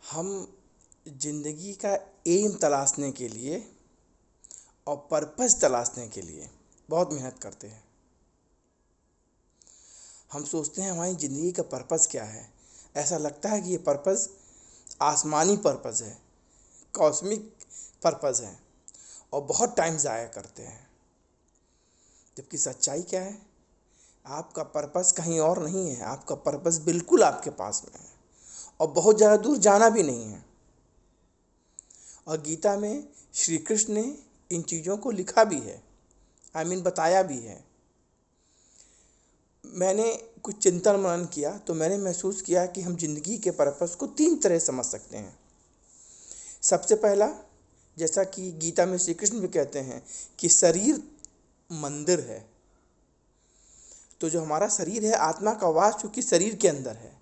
हम जिंदगी का एम तलाशने के लिए और पर्पस तलाशने के लिए बहुत मेहनत करते हैं। हम सोचते हैं हमारी ज़िंदगी का पर्पस क्या है। ऐसा लगता है कि ये पर्पस आसमानी पर्पस है, कॉस्मिक पर्पस है, और बहुत टाइम ज़ाया करते हैं। जबकि सच्चाई क्या है? आपका पर्पस कहीं और नहीं है, आपका पर्पस बिल्कुल आपके पास में है और बहुत ज़्यादा दूर जाना भी नहीं है। और गीता में श्री कृष्ण ने इन चीज़ों को लिखा भी है, बताया भी है। मैंने कुछ चिंतन मनन किया तो मैंने महसूस किया कि हम जिंदगी के पर्पस को 3 तरह समझ सकते हैं। सबसे पहला, जैसा कि गीता में श्री कृष्ण भी कहते हैं कि शरीर मंदिर है। तो जो हमारा शरीर है, आत्मा का वास चूँकि शरीर के अंदर है,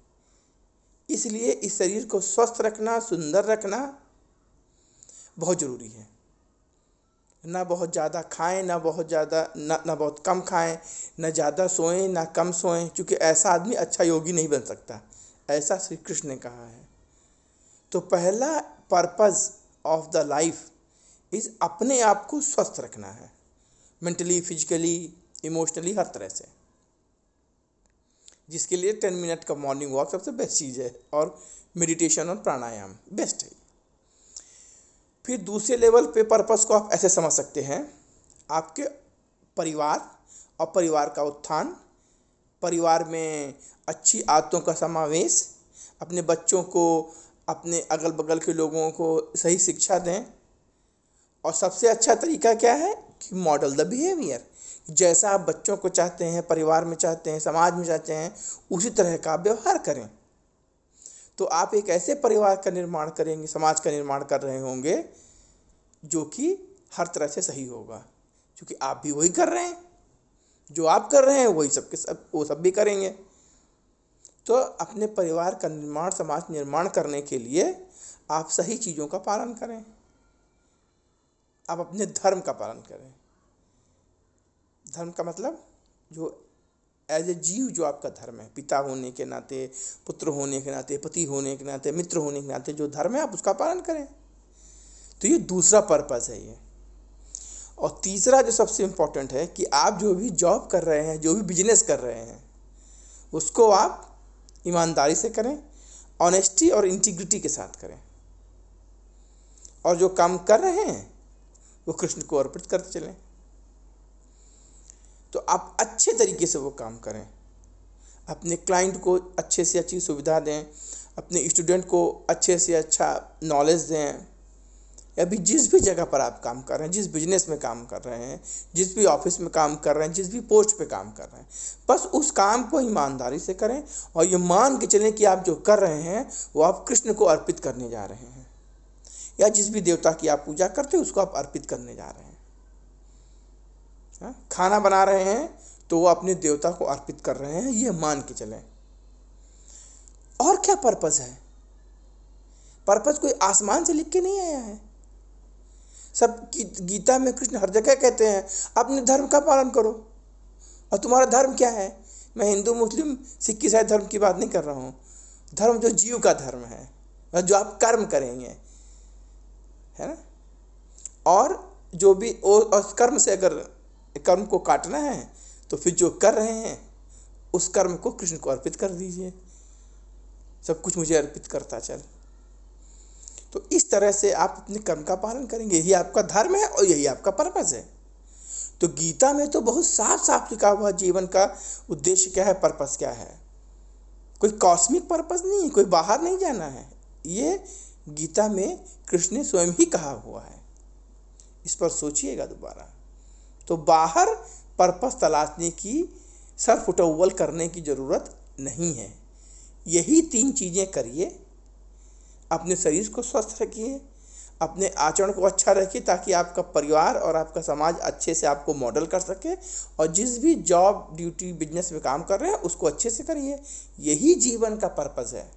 इसलिए इस शरीर को स्वस्थ रखना, सुंदर रखना बहुत ज़रूरी है। ना बहुत ज़्यादा खाएं, ना बहुत बहुत कम खाएं, ना ज़्यादा सोएं ना कम सोएं, क्योंकि ऐसा आदमी अच्छा योगी नहीं बन सकता, ऐसा श्री कृष्ण ने कहा है। तो पहला purpose of the life is अपने आप को स्वस्थ रखना है, मेंटली, फिजिकली, इमोशनली, हर तरह से, जिसके लिए 10 मिनट का मॉर्निंग वॉक सबसे बेस्ट चीज़ है, और मेडिटेशन और प्राणायाम बेस्ट है। फिर दूसरे लेवल पे पर्पस को आप ऐसे समझ सकते हैं, आपके परिवार और परिवार का उत्थान, परिवार में अच्छी आदतों का समावेश, अपने बच्चों को, अपने अगल बगल के लोगों को सही शिक्षा दें। और सबसे अच्छा तरीका क्या है कि मॉडल द बिहेवियर, जैसा आप बच्चों को चाहते हैं, परिवार में चाहते हैं, समाज में चाहते हैं, उसी तरह का व्यवहार करें। तो आप एक ऐसे परिवार का निर्माण करेंगे, समाज का निर्माण कर रहे होंगे जो कि हर तरह से सही होगा, क्योंकि आप भी वही कर रहे हैं, जो आप कर रहे हैं वही वो सब भी करेंगे। तो अपने परिवार का निर्माण, समाज निर्माण करने के लिए आप सही चीज़ों का पालन करें, आप अपने धर्म का पालन करें। धर्म का मतलब जो एज ए जीव जो आपका धर्म है, पिता होने के नाते, पुत्र होने के नाते, पति होने के नाते, मित्र होने के नाते जो धर्म है आप उसका पालन करें। तो ये दूसरा पर्पस है ये। और तीसरा जो सबसे इम्पोर्टेंट है कि आप जो भी जॉब कर रहे हैं, जो भी बिजनेस कर रहे हैं, उसको आप ईमानदारी से करें, ऑनेस्टी और इंटीग्रिटी के साथ करें, और जो काम कर रहे हैं वो कृष्ण को अर्पित करते चलें। तो आप अच्छे तरीके से वो काम करें, अपने क्लाइंट को अच्छे से अच्छी सुविधा दें, अपने स्टूडेंट को अच्छे से अच्छा नॉलेज दें, या भी जिस भी जगह पर आप काम कर रहे हैं, जिस बिजनेस में काम कर रहे हैं, जिस भी ऑफिस में काम कर रहे हैं, जिस भी पोस्ट पे काम कर रहे हैं, बस उस काम को ईमानदारी से करें और ये मान के चलें कि आप जो कर रहे हैं वो आप कृष्ण को अर्पित करने जा रहे हैं, या जिस भी देवता की आप पूजा करते हैं उसको आप अर्पित करने जा रहे हैं। खाना बना रहे हैं तो वो अपने देवता को अर्पित कर रहे हैं, ये मान के चलें। और क्या पर्पस है? पर्पस कोई आसमान से लिख के नहीं आया है। सब गीता में कृष्ण हर जगह कहते हैं अपने धर्म का पालन करो। और तुम्हारा धर्म क्या है? मैं हिंदू, मुस्लिम, सिख, ईसाई धर्म की बात नहीं कर रहा हूँ। धर्म जो जीव का धर्म है, जो आप कर्म करेंगे, है ना। और जो भी उस कर्म से अगर कर्म को काटना है तो फिर जो कर रहे हैं उस कर्म को कृष्ण को अर्पित कर दीजिए। सब कुछ मुझे अर्पित करता चल। तो इस तरह से आप अपने कर्म का पालन करेंगे, यही आपका धर्म है और यही आपका पर्पस है। तो गीता में तो बहुत साफ साफ लिखा हुआ जीवन का उद्देश्य क्या है, पर्पस क्या है। कोई कॉस्मिक पर्पस नहीं है, कोई बाहर नहीं जाना है। ये गीता में कृष्ण ने स्वयं ही कहा हुआ है। इस पर सोचिएगा दोबारा। तो बाहर पर्पस तलाशने की, सर फुटअव्वल करने की ज़रूरत नहीं है। यही 3 चीज़ें करिए। अपने शरीर को स्वस्थ रखिए, अपने आचरण को अच्छा रखिए ताकि आपका परिवार और आपका समाज अच्छे से आपको मॉडल कर सके, और जिस भी जॉब, ड्यूटी, बिजनेस में काम कर रहे हैं उसको अच्छे से करिए। यही जीवन का पर्पस है।